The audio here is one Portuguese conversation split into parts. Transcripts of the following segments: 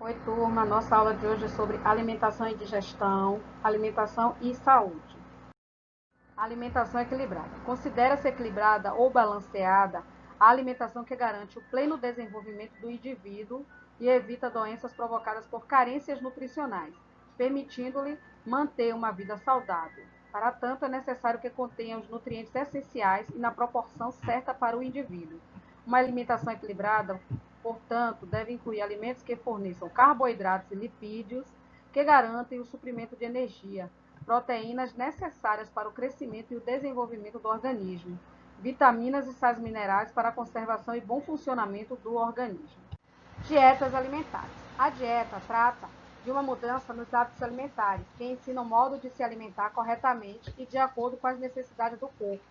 Oi, turma. Nossa aula de hoje é sobre alimentação e digestão, alimentação e saúde. Alimentação equilibrada. Considera-se equilibrada ou balanceada a alimentação que garante o pleno desenvolvimento do indivíduo e evita doenças provocadas por carências nutricionais, permitindo-lhe manter uma vida saudável. Para tanto, é necessário que contenha os nutrientes essenciais e na proporção certa para o indivíduo. Uma alimentação equilibrada, portanto, deve incluir alimentos que forneçam carboidratos e lipídios, que garantem o suprimento de energia, proteínas necessárias para o crescimento e o desenvolvimento do organismo, vitaminas e sais minerais para a conservação e bom funcionamento do organismo. Dietas alimentares. A dieta trata de uma mudança nos hábitos alimentares, que ensina o modo de se alimentar corretamente e de acordo com as necessidades do corpo.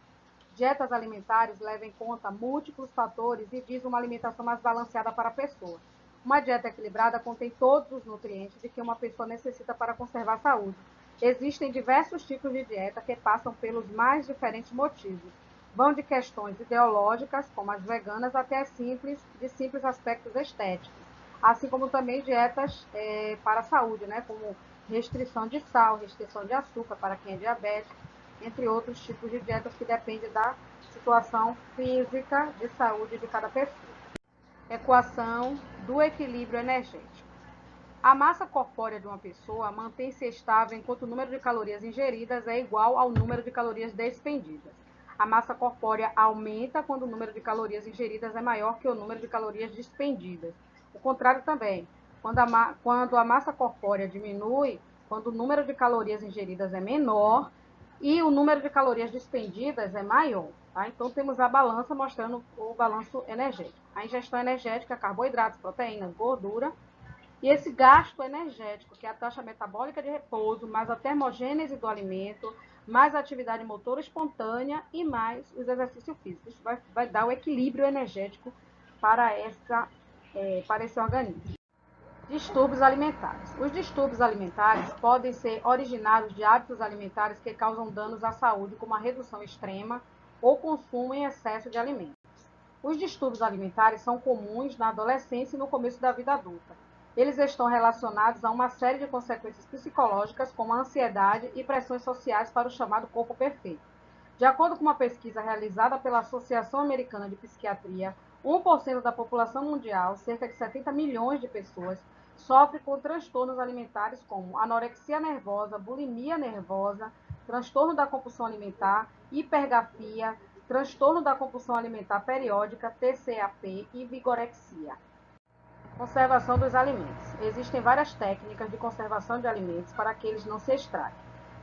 Dietas alimentares levam em conta múltiplos fatores e visam uma alimentação mais balanceada para a pessoa. Uma dieta equilibrada contém todos os nutrientes de que uma pessoa necessita para conservar a saúde. Existem diversos tipos de dieta que passam pelos mais diferentes motivos. Vão de questões ideológicas, como as veganas, até as simples aspectos estéticos. Assim como também dietas para a saúde, né? Como restrição de sal, restrição de açúcar para quem é diabético, entre outros tipos de dietas que dependem da situação física de saúde de cada pessoa. Equação do equilíbrio energético. A massa corpórea de uma pessoa mantém-se estável enquanto o número de calorias ingeridas é igual ao número de calorias despendidas. A massa corpórea aumenta quando o número de calorias ingeridas é maior que o número de calorias despendidas. O contrário também, quando a massa corpórea diminui, quando o número de calorias ingeridas é menor e o número de calorias despendidas é maior. Tá? Então, temos a balança mostrando o balanço energético. A ingestão energética, carboidratos, proteínas, gordura. E esse gasto energético, que é a taxa metabólica de repouso, mais a termogênese do alimento, mais a atividade motora espontânea e mais os exercícios físicos. Isso vai dar o equilíbrio energético para esse organismo. Distúrbios alimentares. Os distúrbios alimentares podem ser originários de hábitos alimentares que causam danos à saúde, como a redução extrema ou consumo em excesso de alimentos. Os distúrbios alimentares são comuns na adolescência e no começo da vida adulta. Eles estão relacionados a uma série de consequências psicológicas, como a ansiedade e pressões sociais para o chamado corpo perfeito. De acordo com uma pesquisa realizada pela Associação Americana de Psiquiatria, 1% da população mundial, cerca de 70 milhões de pessoas, sofre com transtornos alimentares como anorexia nervosa, bulimia nervosa, transtorno da compulsão alimentar, hipergafia, transtorno da compulsão alimentar periódica, TCAP e vigorexia. Conservação dos alimentos. Existem várias técnicas de conservação de alimentos para que eles não se estraguem,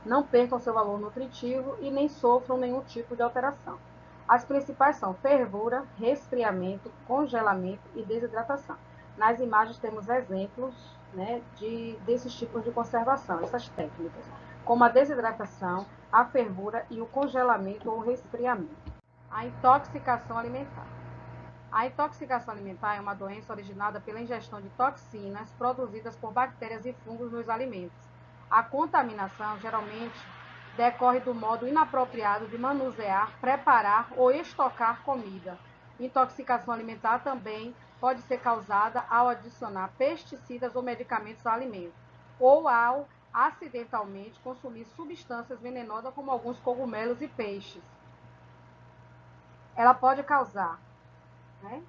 não percam seu valor nutritivo e nem sofram nenhum tipo de alteração. As principais são fervura, resfriamento, congelamento e desidratação. Nas imagens temos exemplos, né, desses tipos de conservação, essas técnicas, como a desidratação, a fervura e o congelamento ou resfriamento. A intoxicação alimentar. A intoxicação alimentar é uma doença originada pela ingestão de toxinas produzidas por bactérias e fungos nos alimentos. A contaminação geralmente decorre do modo inapropriado de manusear, preparar ou estocar comida. Intoxicação alimentar também pode ser causada ao adicionar pesticidas ou medicamentos ao alimento, ou ao acidentalmente consumir substâncias venenosas como alguns cogumelos e peixes. Ela pode causar, né,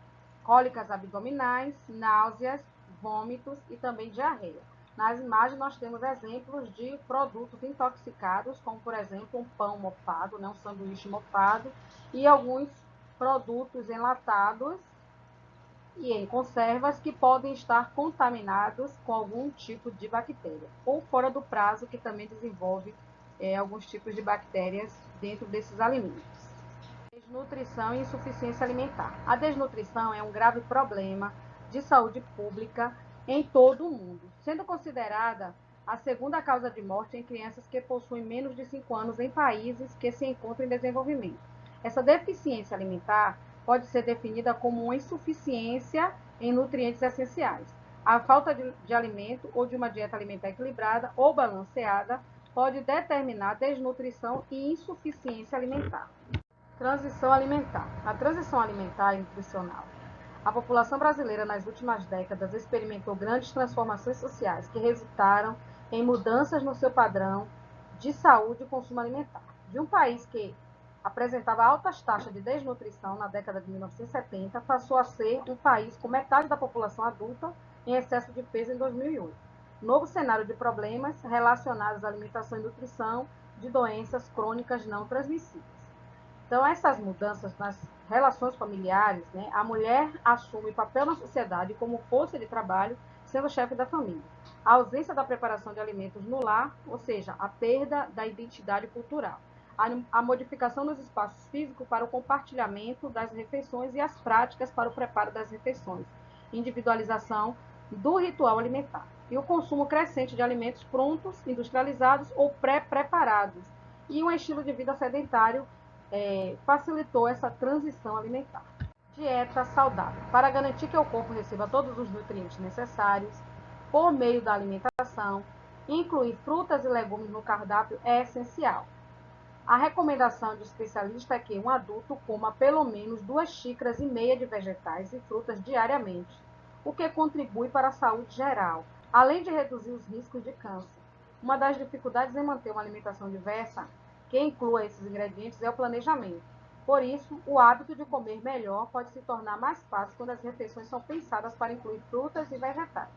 cólicas abdominais, náuseas, vômitos e também diarreia. Nas imagens nós temos exemplos de produtos intoxicados, como por exemplo um pão mofado, né, um sanduíche mofado, e alguns produtos enlatados e em conservas que podem estar contaminados com algum tipo de bactéria, ou fora do prazo, que também desenvolve alguns tipos de bactérias dentro desses alimentos. Desnutrição e insuficiência alimentar. A desnutrição é um grave problema de saúde pública em todo o mundo, sendo considerada a segunda causa de morte em crianças que possuem menos de 5 anos em países que se encontram em desenvolvimento. Essa deficiência alimentar pode ser definida como uma insuficiência em nutrientes essenciais. A falta de alimento ou de uma dieta alimentar equilibrada ou balanceada pode determinar desnutrição e insuficiência alimentar. Transição alimentar. A transição alimentar e nutricional. A população brasileira nas últimas décadas experimentou grandes transformações sociais que resultaram em mudanças no seu padrão de saúde e consumo alimentar. De um país que apresentava altas taxas de desnutrição na década de 1970, passou a ser um país com metade da população adulta em excesso de peso em 2008. Novo cenário de problemas relacionados à alimentação e nutrição de doenças crônicas não transmissíveis. Então, essas mudanças nas relações familiares, né, a mulher assume papel na sociedade como força de trabalho, sendo chefe da família. A ausência da preparação de alimentos no lar, ou seja, a perda da identidade cultural. A modificação dos espaços físicos para o compartilhamento das refeições e as práticas para o preparo das refeições. Individualização do ritual alimentar. E o consumo crescente de alimentos prontos, industrializados ou pré-preparados. E um estilo de vida sedentário facilitou essa transição alimentar. Dieta saudável. Para garantir que o corpo receba todos os nutrientes necessários por meio da alimentação, incluir frutas e legumes no cardápio é essencial. A recomendação de especialista é que um adulto coma pelo menos 2,5 xícaras de vegetais e frutas diariamente, o que contribui para a saúde geral, além de reduzir os riscos de câncer. Uma das dificuldades em manter uma alimentação diversa que inclua esses ingredientes é o planejamento. Por isso, o hábito de comer melhor pode se tornar mais fácil quando as refeições são pensadas para incluir frutas e vegetais.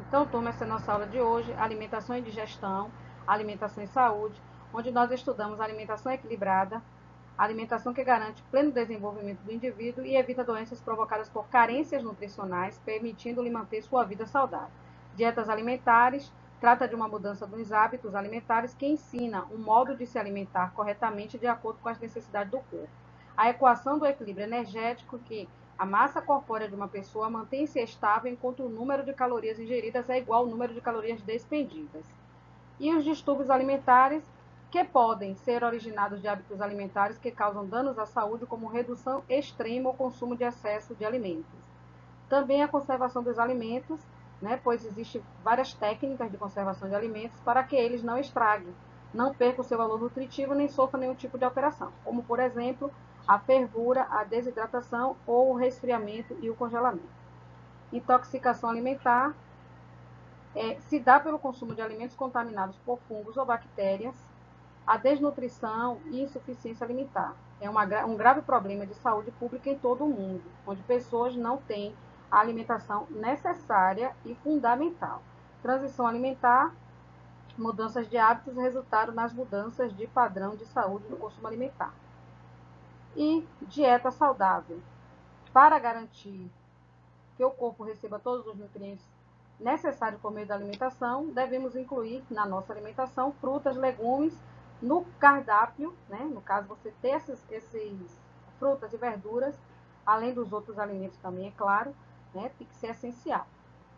Então, turma, essa é a nossa aula de hoje, alimentação e digestão, alimentação e saúde, onde nós estudamos alimentação equilibrada, alimentação que garante pleno desenvolvimento do indivíduo e evita doenças provocadas por carências nutricionais, permitindo-lhe manter sua vida saudável. Dietas alimentares trata de uma mudança dos hábitos alimentares que ensina um modo de se alimentar corretamente de acordo com as necessidades do corpo. A equação do equilíbrio energético, que a massa corpórea de uma pessoa mantém-se estável enquanto o número de calorias ingeridas é igual ao número de calorias despendidas. E os distúrbios alimentares, que podem ser originados de hábitos alimentares que causam danos à saúde, como redução extrema ou consumo de excesso de alimentos. Também a conservação dos alimentos, né, pois existem várias técnicas de conservação de alimentos para que eles não estraguem, não percam o seu valor nutritivo nem sofram nenhum tipo de alteração, como, por exemplo, a fervura, a desidratação ou o resfriamento e o congelamento. Intoxicação alimentar se dá pelo consumo de alimentos contaminados por fungos ou bactérias. A desnutrição e insuficiência alimentar é um grave problema de saúde pública em todo o mundo, onde pessoas não têm a alimentação necessária e fundamental. Transição alimentar, mudanças de hábitos resultaram nas mudanças de padrão de saúde no consumo alimentar. E dieta saudável. Para garantir que o corpo receba todos os nutrientes necessários por meio da alimentação, devemos incluir na nossa alimentação frutas, legumes, no cardápio, né? No caso, você ter esses frutas e verduras, além dos outros alimentos também, é claro, né? Tem que ser essencial.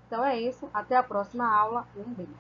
Então é isso, até a próxima aula e um beijo.